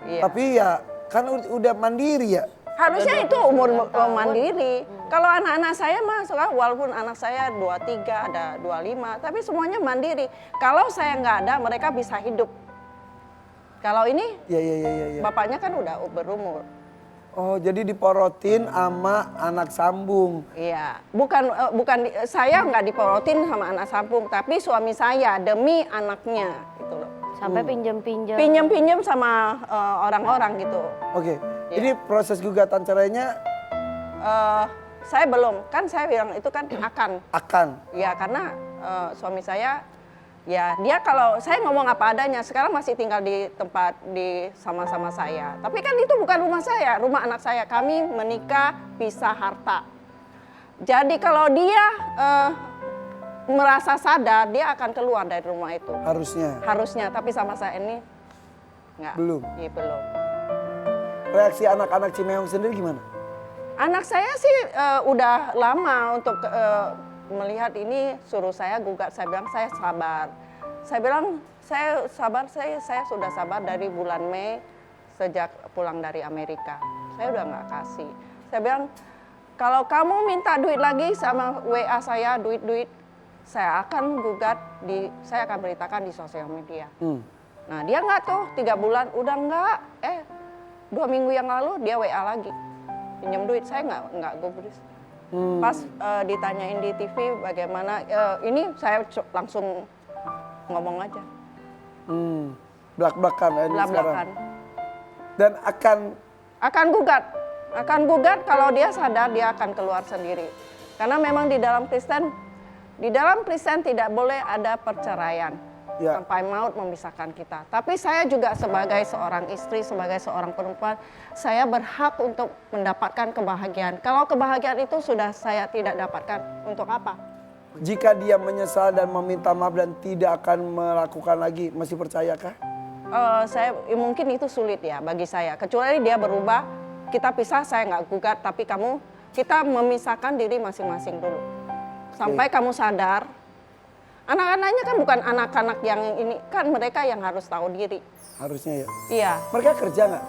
Iya. Tapi ya kan udah mandiri ya. Harusnya itu umur mandiri. Kalau anak-anak saya mah sekarang walaupun anak saya 23, ada 25, tapi semuanya mandiri. Kalau saya nggak ada, mereka bisa hidup. Kalau ini Iya. bapaknya kan udah berumur. Oh, jadi diporotin sama anak sambung. Iya, bukan saya nggak diporotin sama anak sambung, tapi suami saya demi anaknya gitu loh. Sampai pinjam-pinjam. Pinjam-pinjam sama orang-orang gitu. Oke. Iya. Ini proses gugatan cerainya Saya belum, kan saya bilang itu kan akan. Ya karena suami saya, ya dia kalau saya ngomong apa adanya, sekarang masih tinggal di tempat sama-sama saya. Tapi kan itu bukan rumah saya, rumah anak saya. Kami menikah pisah harta. Jadi kalau dia merasa sadar, dia akan keluar dari rumah itu. Harusnya, tapi sama saya ini nggak. Belum. Iya belum. Reaksi anak-anak Cimehong sendiri gimana? Anak saya sih udah lama untuk melihat ini, suruh saya gugat. Saya bilang saya sabar. Saya bilang saya sabar, saya sudah sabar dari bulan Mei sejak pulang dari Amerika. Saya udah nggak kasih. Saya bilang kalau kamu minta duit lagi sama WA saya, duit, saya akan gugat, saya akan beritakan di sosial media. Nah dia nggak tuh 3 bulan, udah nggak, 2 minggu yang lalu dia WA lagi. Pinjam duit, saya nggak gubris. Pas ditanyain di TV bagaimana, ini saya langsung ngomong aja. Belak-belakan ini sekarang. Belak-belakan. Dan Akan gugat kalau dia sadar dia akan keluar sendiri. Karena memang di dalam Kristen tidak boleh ada perceraian. Ya. Sampai maut memisahkan kita. Tapi saya juga sebagai seorang istri, sebagai seorang perempuan, saya berhak untuk mendapatkan kebahagiaan. Kalau kebahagiaan itu sudah saya tidak dapatkan, untuk apa? jika dia menyesal dan meminta maaf dan tidak akan melakukan lagi, masih percayakah? Mungkin itu sulit ya bagi saya. Kecuali dia berubah, kita pisah, saya nggak gugat, tapi kita memisahkan diri masing-masing dulu. Sampai kamu sadar. Anak-anaknya kan bukan anak-anak yang ini, kan mereka yang harus tahu diri. Harusnya ya. Iya. Mereka kerja nggak?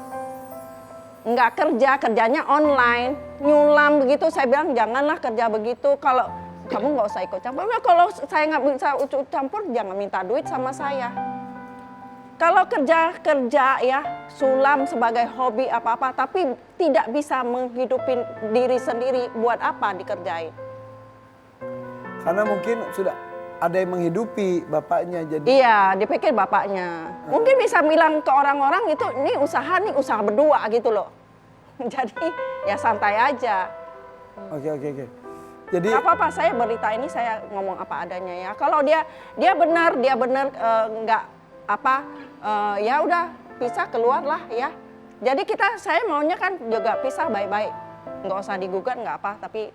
Nggak kerja, kerjanya online, nyulam begitu. Saya bilang janganlah kerja begitu. Kalau kamu nggak usah ikut campur. Nah, kalau saya nggak bisa ikut campur, jangan minta duit sama saya. Kalau kerja ya, sulam sebagai hobi apa-apa, tapi tidak bisa menghidupi diri sendiri, buat apa dikerjain? Karena mungkin sudah ada yang menghidupi bapaknya jadi. Iya, dipikir bapaknya. Mungkin bisa bilang ke orang-orang itu, ini usaha berdua gitu loh. Jadi ya santai aja. Oke. Jadi Gak apa-apa, saya berita ini saya ngomong apa adanya ya. Kalau dia benar nggak ya udah pisah keluar lah ya. Jadi saya maunya kan juga pisah baik-baik. Nggak usah digugat nggak apa, tapi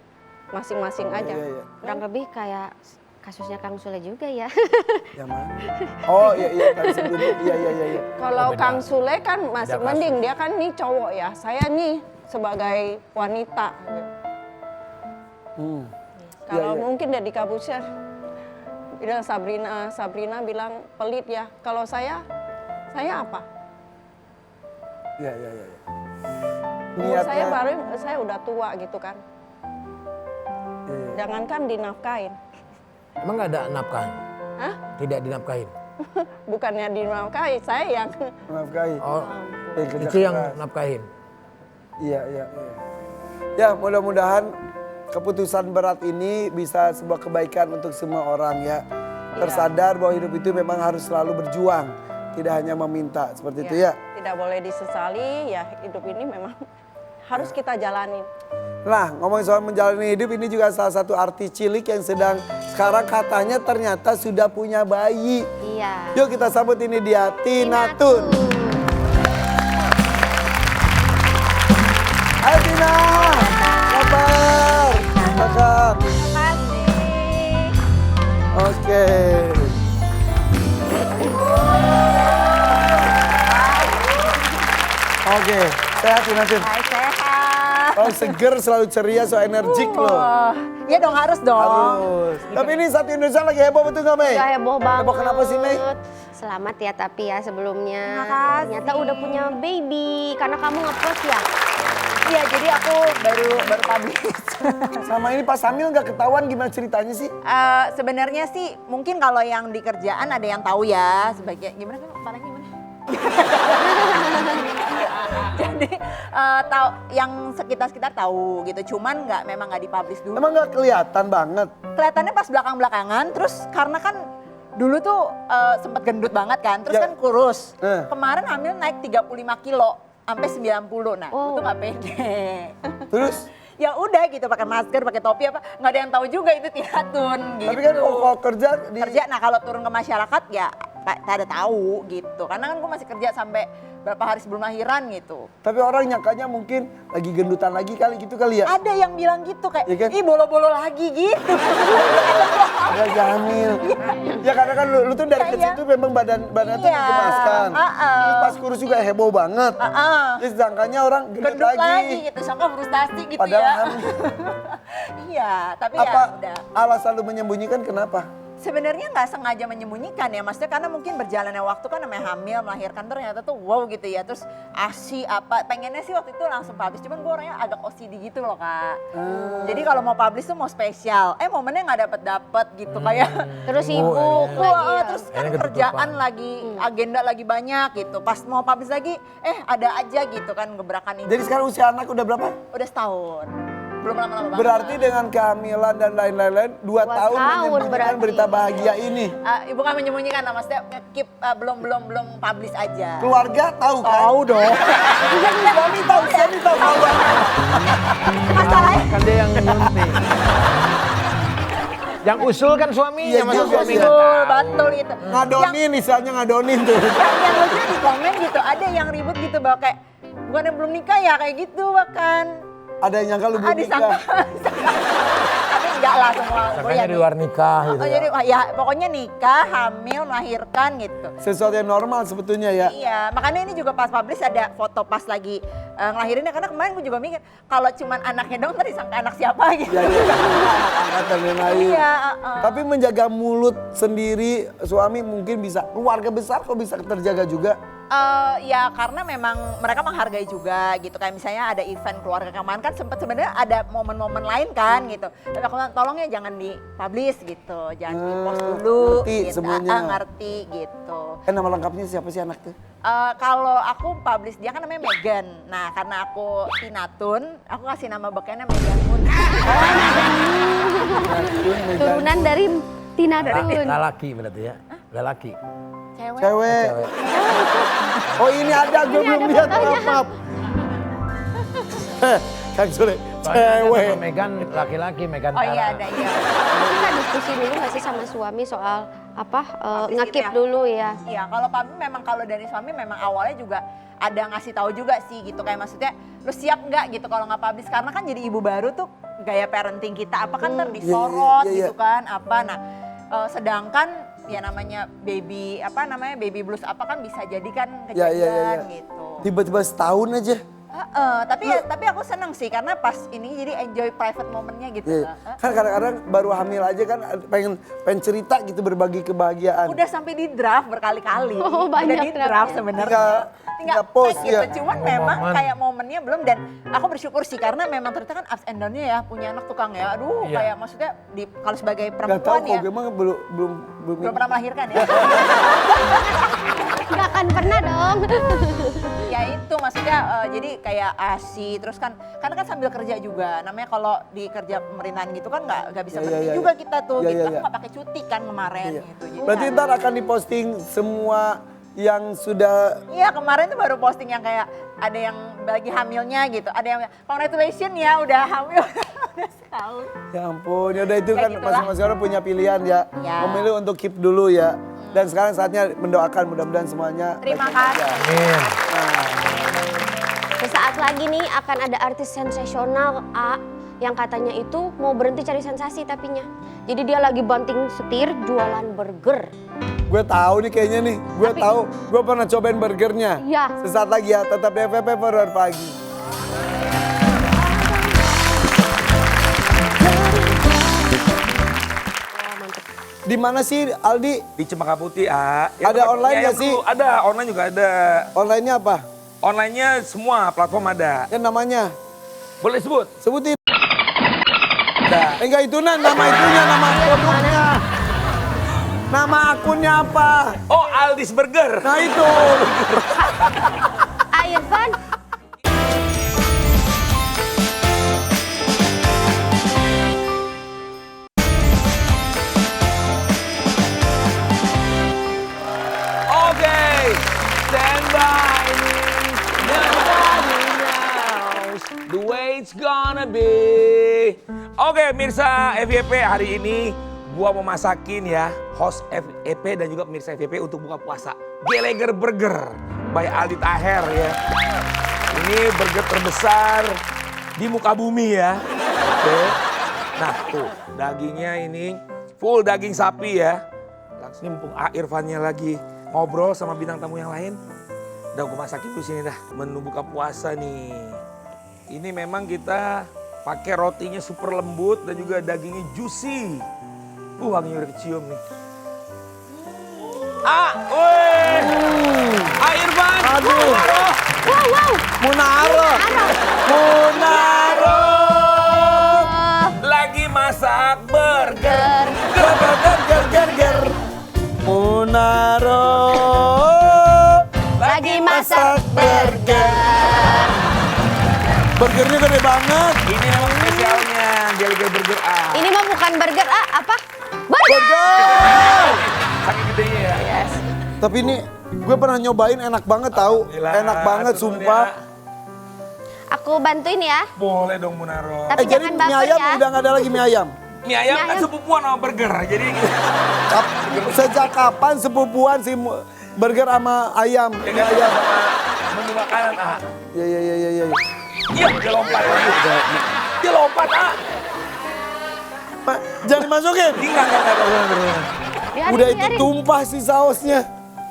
masing-masing aja. Iya. Kurang lebih kayak kasusnya Kang Sule juga ya. Yang mana? Oh iya tadi sebelumnya. Iya. Kalau beda. Kang Sule kan masih Beda mending, dia kan nih cowok ya. Saya nih sebagai wanita. Kalau Iya. mungkin Deddy Kabusher, bilang Sabrina bilang pelit ya. Kalau saya apa? Iya. Umur saya udah tua gitu kan. Iya. Jangankan dinafkain. Emang nggak ada nafkah? Hah? Tidak dinafkahin? Bukannya dinafkain, saya yang Nafkahi. Oh, Kerja itu yang keras. nafkahin? Iya. Ya mudah-mudahan keputusan berat ini bisa sebuah kebaikan untuk semua orang ya. Tersadar bahwa hidup itu memang harus selalu berjuang. Tidak hanya meminta seperti itu ya. tidak boleh disesali, ya hidup ini memang harus kita jalanin. Nah, ngomongin soal menjalani hidup, ini juga salah satu artis cilik yang sedang sekarang katanya ternyata sudah punya bayi. Iya. Yuk kita sambut ini dia, Tina Tun. Hai Tina, kabar? Kakak. Oke. Oke, sehat Tina Tun. Hai, sehat. Oh seger, selalu ceria, so energik loh. Ya dong, harus dong. Harus. Tapi ini satu Indonesia lagi heboh betul gak Mei? Udah heboh banget. Heboh kenapa sih Mei? Selamat ya tapi ya sebelumnya. Terima kasih. Ternyata udah punya baby karena kamu ngepost ya. Iya, jadi aku baru publish. Sama ini pas hamil gak ketahuan gimana ceritanya sih? Sebenarnya sih mungkin kalau yang di kerjaan ada yang tahu ya, sebagai gimana kan parahnya gimana? Jadi tahu yang sekitar tahu gitu, cuman memang nggak dipublish dulu. Emang gak kelihatan banget? Kelihatannya pas belakang-belakangan, terus karena kan dulu tuh sempat gendut banget kan, terus Ya. kan kurus. Eh. Kemarin hamil naik 35 kilo sampai 90, nah Oh. itu nggak pede. Terus? Ya udah gitu, pakai masker, pakai topi apa, nggak ada yang tahu juga itu Tina Tun gitu. Tapi kan kalau kerja di... Kerja, nah kalau turun ke masyarakat ya tak ada tahu gitu. Karena kan gue masih kerja sampai berapa hari sebelum lahiran gitu. Tapi orang nyangkanya mungkin lagi gendutan lagi kali gitu kali ya? Ada yang bilang gitu kayak, Ya kan? ih bolo-bolo lagi gitu. Ada hamil. Ya karena kan lu tuh dari Iya, kecil iya. tuh memang badan tuh Iya. digemaskan. Terus pas kurus juga heboh banget. Terus sangkanya orang gendut Gendut lagi lagi. gitu, sangka frustasi gitu Padahal ya. hamil. Iya, tapi Apa ya udah. alasan lu menyembunyikan kenapa? Sebenarnya nggak sengaja menyembunyikan ya, maksudnya karena mungkin berjalannya waktu kan namanya hamil, melahirkan ternyata tuh wow gitu ya, terus ASI apa, pengennya sih waktu itu langsung publish, cuman gue orangnya agak OCD gitu loh Kak. Jadi kalau mau publish tuh mau spesial, momennya nggak dapet gitu kayak. Terus sibuk lagi ya. Terus kan Akhirnya kerjaan ketutupan. lagi, agenda lagi banyak gitu, pas mau publish lagi, ada aja gitu kan gebrakan ini. Jadi sekarang usia anak udah berapa? Udah setahun, belum lama-lama banget. Berarti dengan kehamilan dan lain-lain 2 tahun tahun menyembunyikan berarti. berita bahagia ini. Ibu kan menyembunyikan, maksudnya keep belum publish aja. Keluarga tahu kan? Tahu dong. Suami tahu banget. Masalahnya Kan dia yang nyunting. Yang usul kan suaminya, Iya masa juga suami sih. nggak tahu. betul itu. Ngadonin, misalnya ngadonin tuh. Yang lucu di komen gitu, ada yang ribut gitu bahwa kayak bukan yang belum nikah ya kayak gitu bahkan. Ada yang nyangka lu belum Disangka. nikah. Tapi enggak lah semua. Sangkanya di luar nikah gitu Oh, ya. jadi ya pokoknya nikah, hamil, melahirkan gitu. Sesuatu yang normal sebetulnya ya. Iya, makanya ini juga pas publish ada foto pas lagi ngelahirinnya, karena kemarin gue juga mikir kalau cuman anaknya dong tadi disangka anak siapa gitu. Ya, angkatan yang lain. Iya, Tapi menjaga mulut sendiri, suami mungkin bisa. Keluarga besar kok bisa terjaga juga. Ya karena memang mereka menghargai juga gitu. Kayak misalnya ada event keluarga kemarin kan sempet sebenarnya ada momen-momen lain kan gitu. Tapi aku bilang, tolong ya jangan di-publish gitu. Jangan di-post dulu ngerti gitu. semuanya. Ngerti gitu. Nama lengkapnya siapa sih anak tuh? Kalau aku publish dia kan namanya Megan. Nah karena aku Tina Tun, aku kasih nama bekennya Megan Moon. Turunan dari Tina Tun. Lelaki berarti ya. Lelaki. Cewek. Cewek. Oh ini ada, gue belum lihat, maaf. Kang Sule, cewek. Megan laki-laki, Megan Oh iya Tara. ada iya. Kita diskusi dulu nggak sih sama suami soal apa Publish ngekip gitu ya? dulu ya. Iya, kalau Papi memang kalau dari suami memang awalnya juga ada ngasih tahu juga sih gitu, kayak maksudnya lu siap nggak gitu kalau nggak publish, karena kan jadi ibu baru tuh gaya parenting kita apa kan ntar disorot iya. gitu kan apa. Nah sedangkan ya namanya baby baby blues apa kan bisa jadi kan kejadian gitu. Tiba-tiba setahun aja. Tapi aku seneng sih karena pas ini jadi enjoy private momennya gitu. Iya. Kan kadang-kadang baru hamil aja kan pengen cerita gitu, berbagi kebahagiaan. Udah sampai di draft berkali-kali. Oh, Udah banyak di draftnya. draft sebenarnya. Tinggal post, gitu. ya. Cuman memang Momen. kayak momennya belum, dan aku bersyukur sih karena memang ternyata kan ups and down-nya ya punya anak tukang ya. Aduh, Iya. kayak maksudnya kalau sebagai Gak tahu perempuan kok, ya gue emang belum belum pernah melahirkan ya. Nggak akan pernah dong. Ya itu maksudnya jadi kayak ASI terus kan karena kan sambil kerja juga. Namanya kalau di kerja pemerintahan gitu kan nggak bisa Iya, berhenti iya, juga iya. kita tuh Iya, gitu. iya, Aku iya. nggak pakai cuti kan kemarin Iya. gitu. Jadi Berarti ya- ntar akan diposting semua yang sudah. Iya kemarin tuh baru posting yang kayak ada yang lagi hamilnya gitu, ada yang congratulations ya udah hamil udah setahun. Ya ampun, ya udah itu Ya kan gitulah. masing-masing orang punya pilihan ya. Ya. Memilih untuk keep dulu ya. Dan sekarang saatnya mendoakan mudah-mudahan semuanya Terima baik-baik kasih. aja. Amin. Sesaat lagi nih akan ada artis sensasional A yang katanya itu mau berhenti cari sensasi tapinya. Jadi dia lagi banting setir jualan burger. Gue tahu nih kayaknya nih, gue tahu, gue pernah cobain burgernya. Iya. Sesaat lagi ya, tetap di FVP Forward Pagi. Di mana sih Aldi? Di Cempaka Putih, Ada tempat online mie nggak ayam sih? dulu. Ada, online juga ada. Online-nya apa? Online-nya semua platform ada. Ya namanya, Boleh sebut? sebutin. Enggak itu nama itunya, nama produknya. Nama akunnya apa? Oh, Aldis Burger. Nah itu. Irfan, Oke, stand by me. Nobody knows the way it's gonna be. Oke, Mirsa FYP, hari ini gua mau masakin ya host FYP dan juga pemirsa FYP untuk buka puasa. Gallagher Burger by Aldi Taher ya. Ini burger terbesar di muka bumi ya. Oke. Nah tuh dagingnya ini full daging sapi ya. Langsung mumpung Irfannya lagi ngobrol sama bintang tamu yang lain. Udah gue masakin di sini dah menu buka puasa nih. Ini memang kita pakai rotinya super lembut dan juga dagingnya juicy. Wanginya udah kecium nih. Irfan. Aduh. wow, Munaro. Munaro. Lagi masak burger. Ger. Munaro. lagi masak burger. Burgernya gede banget. Ini memang spesialnya Gallagher Burger A. Ini mah bukan burger apa? Burger. Burger. Saking gedenya ya. Yes. Tapi ini gue pernah nyobain, enak banget tahu. Alhamdulillah, Enak banget turun sumpah. ya. Aku bantuin ya. Boleh dong Munaro. Tapi Jadi jangan mie baper ayam ya. udah gak ada lagi mie ayam. Mie ayam Mie kan ayam. sepupuan sama burger. Jadi Sejak kapan sepupuan si burger sama ayam? Mie dengan ayam. menu makanan A. Ya. Iya, dia lompat lagi. Dia lompat A. Jangan dimasukin. Enggak. Biarin, Udah itu biarin. tumpah si sausnya.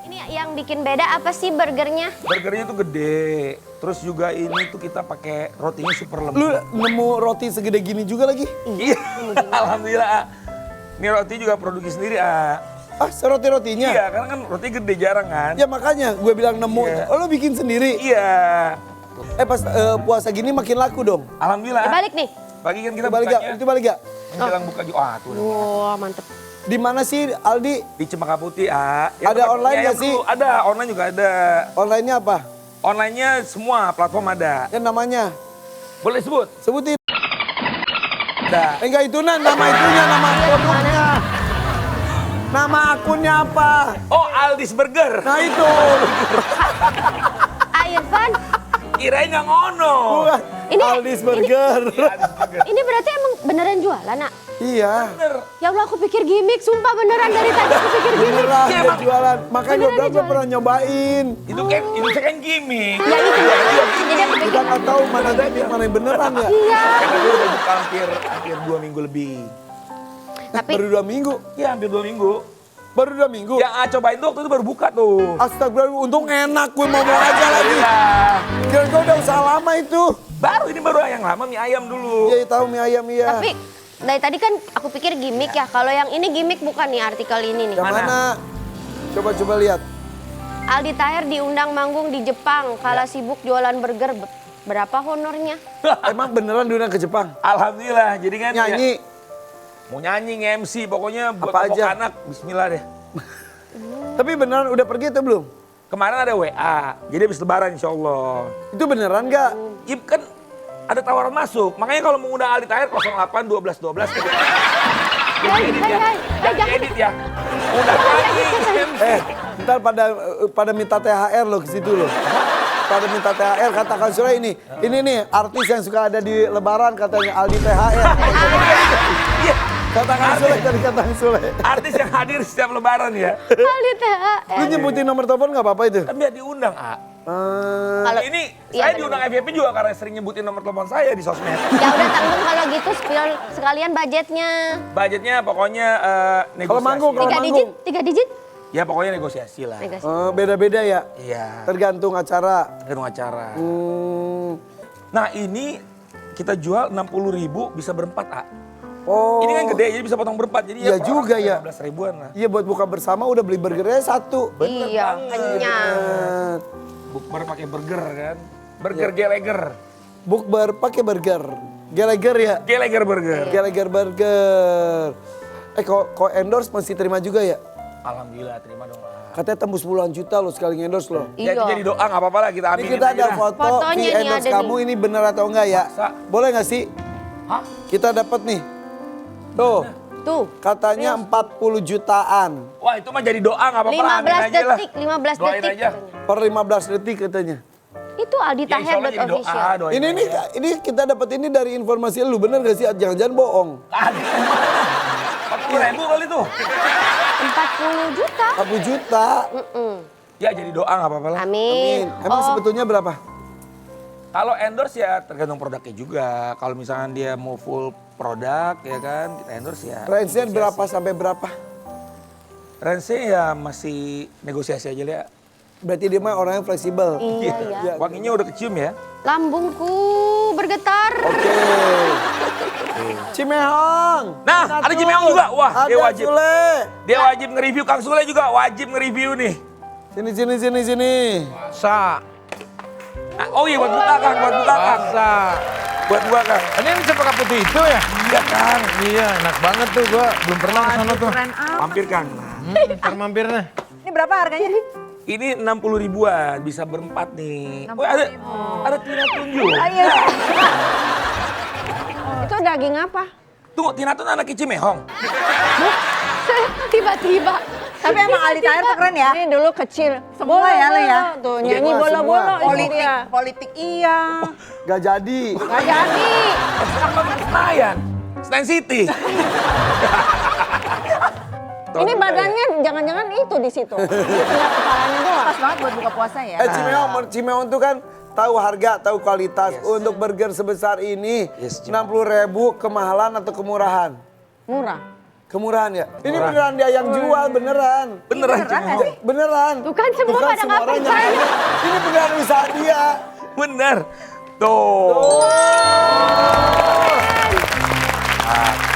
Ini yang bikin beda apa sih burgernya? Burgernya tuh gede. Terus juga ini tuh kita pakai rotinya super Lu lembut. nemu roti segede gini juga lagi? Iya, alhamdulillah A. Ini roti juga produksi sendiri A. Ah, seroti-rotinya? Iya, karena kan roti gede jarang kan. Ya makanya gue bilang nemu. Iya. Oh, lo bikin sendiri? Iya. Pas puasa gini makin laku dong. Alhamdulillah. Balik nih. Pagi kan kita Itu balik gak? bukanya Itu balik gak? menjelang buka juga. Wah, tuh. Wah, mantep. Di mana sih Aldi? Di Cempaka Putih, Yang Ada tempat online mie nggak ayam sih? dulu. Ada, online juga ada. Online-nya apa? Online-nya semua platform ada. Yang namanya? Boleh sebut? Sebutin. Ada. Enggak itu nama itunya, nama produknya. Nama akunnya apa? Oh, Aldis Burger. Nah itu. Irfan, Kirain yang ngono. Bukan. Ini- Aldis Burger. Aldis Burger. ini berarti emang beneran jualan, Nak? Iya. Bener. Ya Allah, aku pikir gimmick. Sumpah beneran dari tadi aku pikir gimmick. Beneran Iya, dia emang. jualan. Makanya gue Beneran bilang dia gue pernah nyobain. Itu kan gimmick. Ya itu makanya. Jadi aku Kita pikir. nggak tahu mana gimmick mana yang beneran ya. Iya. Karena gue udah buka hampir 2 minggu lebih. Tapi Baru 2 minggu. Iya, hampir 2 minggu. Baru 2 minggu. Yang cobain tuh waktu itu baru buka tuh. Astagfirullah, untung enak gue mau aja lagi. Iya. Kira gue udah usaha lama itu. Ini baru yang lama mie ayam dulu. Iya tahu mie ayam iya. tapi dari tadi kan aku pikir gimmick ya. Kalau yang ini gimmick bukan nih artikel ini nih. Yang mana? Coba lihat. Aldi Taher diundang manggung di Jepang. Kala sibuk jualan burger. Berapa honornya? Emang beneran diundang ke Jepang? Alhamdulillah. Jadi kan ya, Nyanyi. mau nyanyi, nge-MC, pokoknya buat Apa kelompok aja? anak, bismillah deh. Tapi beneran udah pergi atau belum? Kemarin ada WA, jadi habis lebaran insya Allah. Itu beneran nggak? Ya kan ada tawaran masuk, makanya kalau mau undang Aldi Taher 08 12 12. Hai, jangan. Edit ya. Undang lagi. Ntar pada minta THR lo ke situ lo. Pada minta THR katakan Sule ini nih artis yang suka ada di Lebaran katanya Aldi THR. Iya. Katakan Sule, katakan Sule. Artis yang hadir setiap lebaran ya. Aldi Taher. Lu nyebutin nomor telepon nggak apa-apa itu? Kan biar diundang, A. Kalau Ini iya, saya bener. diundang FYP juga karena sering nyebutin nomor telepon saya di sosmed. Ya udah tanggung kalau gitu sekalian budgetnya. Budgetnya pokoknya negosiasi. Kalau manggung, kalau 3 digit, 3 digit. Ya pokoknya negosiasi lah. Negasi. Beda-beda ya? Iya. Tergantung acara. Tergantung acara. Hmm. Nah ini kita jual 60.000 bisa berempat, A. Oh. Ini kan gede jadi bisa potong berempat. Jadi Iya per juga orang ya. 15 ribuan lah. Iya buat buka bersama udah beli burgernya satu. Iya, kenyang. Bukber pakai burger kan. Burger Gallagher. Bukber pakai burger. Gallagher ya? Gallagher burger. Gallagher burger. Kok endorse masih terima juga ya? Alhamdulillah terima dong, A. Katanya tembus puluhan juta loh sekali endorse loh. Ya itu Iya. jadi doa nggak apa-apa lah kita Ini aminin kita aja ada lah. foto Fotonya di nih endorse ada kamu nih. ini bener atau enggak ya? Masa? Boleh nggak sih? Hah? Kita dapat nih. Tuh, Tuh, katanya 40 jutaan Wah itu mah jadi doa nggak apa-apa lah. 15 amin aja lah. detik, 15 Doain detik aja. katanya. per 15 detik katanya. Itu Aldi Ya insya Taher Allah jadi doa. official. Doain Ini nih, aja. ini kita dapat ini dari informasi lu bener gak sih? Jangan-jangan bohong. 40.000 kali tuh. 40 juta. 40 juta. Ya jadi doa nggak apa-apa lah. Amin. Emang Oh, sebetulnya berapa? Kalau endorse ya tergantung produknya juga. Kalau misalnya dia mau full produk ya kan kita endorse ya. Range-nya berapa sampai berapa? Range-nya ya masih negosiasi aja lah ya. Berarti dia mah orang yang fleksibel. iya ya. Wanginya udah kecium ya. Lambungku bergetar. Oke. Cimehong. Nah, ada Cimehong juga. Wah, ada dia wajib. Sule. Dia wajib nge-review, Kang Sule juga wajib nge-review nih. Sini. Sa. Nah, oh iya buat buka Kang, buat buka Kang. Sa. Buat buka Kang. Ini yang Cempaka Putih itu ya? Iya Kang. Iya, enak banget tuh. Gua belum pernah ke sana tuh. Keren amat. Mampir Kang. Ntar mampir nih. Ini berapa harganya? Ini 60 ribuan, bisa berempat nih. Oh, ada Tina Tun juga. Ayo. Itu daging apa? Tunggu, Tina Tun anak Cimehong. Tiba-tiba. Tapi emang Aldi Taher tuh keren ya. Ini dulu kecil. Semua ya lo ya. Tuh Semua, nyanyi bola-bola semua. itu Politik, dia. politik iya. Gak jadi. Gak jadi. Sama Senayan, Senayan City. Ini badannya jangan-jangan itu di situ. Tinggal kepalanya doang. Pas banget buat buka puasa ya. Cimehong tuh kan tahu harga, tahu kualitas. Untuk burger sebesar ini, Yes, 60.000 kemahalan atau kemurahan? Murah. Kemurahan ya? Ini beneran dia yang jual, beneran. Beneran Beneran Cimehong. nggak sih? Beneran. Tuh kan semua Bukan pada semua nggak orang yang percaya. ada. Ini beneran usaha dia. Bener. Tuh.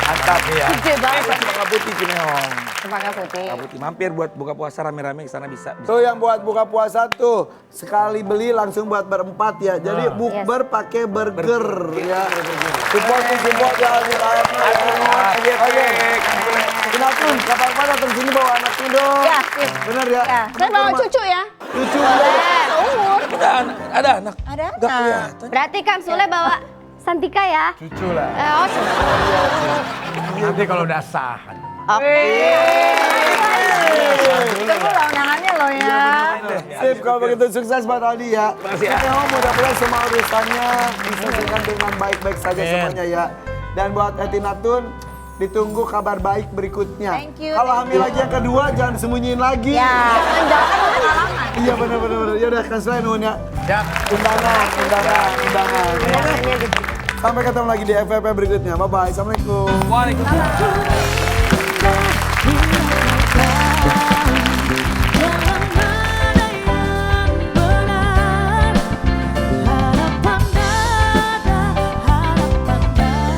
Mantap nih ya. Gede banget. Cuma Putih Cimeong. Cempaka putih. Cempaka Putih. Mampir buat buka puasa rame-rame ke sana bisa. Tuh yang buat buka puasa tuh sekali beli langsung buat berempat ya. Jadi bukber pakai burger ya. Support ya. Oke. Kinatun, kapan-kapan datang sini bawa anak tuh dong. Ya. Bener ya? Saya bawa cucu ya. Cucu. Seumur. Ada anak. Ada. Gak kelihatan. Berarti Kang Sule bawa Santika ya? Cucu lah. Oh, Nanti kalau udah sah. Tunggu lah undangannya lo ya. Sip, kalau begitu sukses buat Aldi ya. Makasih ya. Memang mudah-mudahan semua urusannya diselesaikan dengan baik-baik saja semuanya ya. Dan buat Etinatun, ditunggu kabar baik berikutnya. Thank you, Kalau thank hamil lagi yang kedua, jangan sembunyiin lagi. Ya, jangan pengalaman. Iya benar-benar. Ya udah, kan selain nuhun ya. Ya. Undangan. undangannya gitu. Sampai ketemu lagi di FVP berikutnya. Bye-bye. Assalamualaikum. Waalaikumsalam.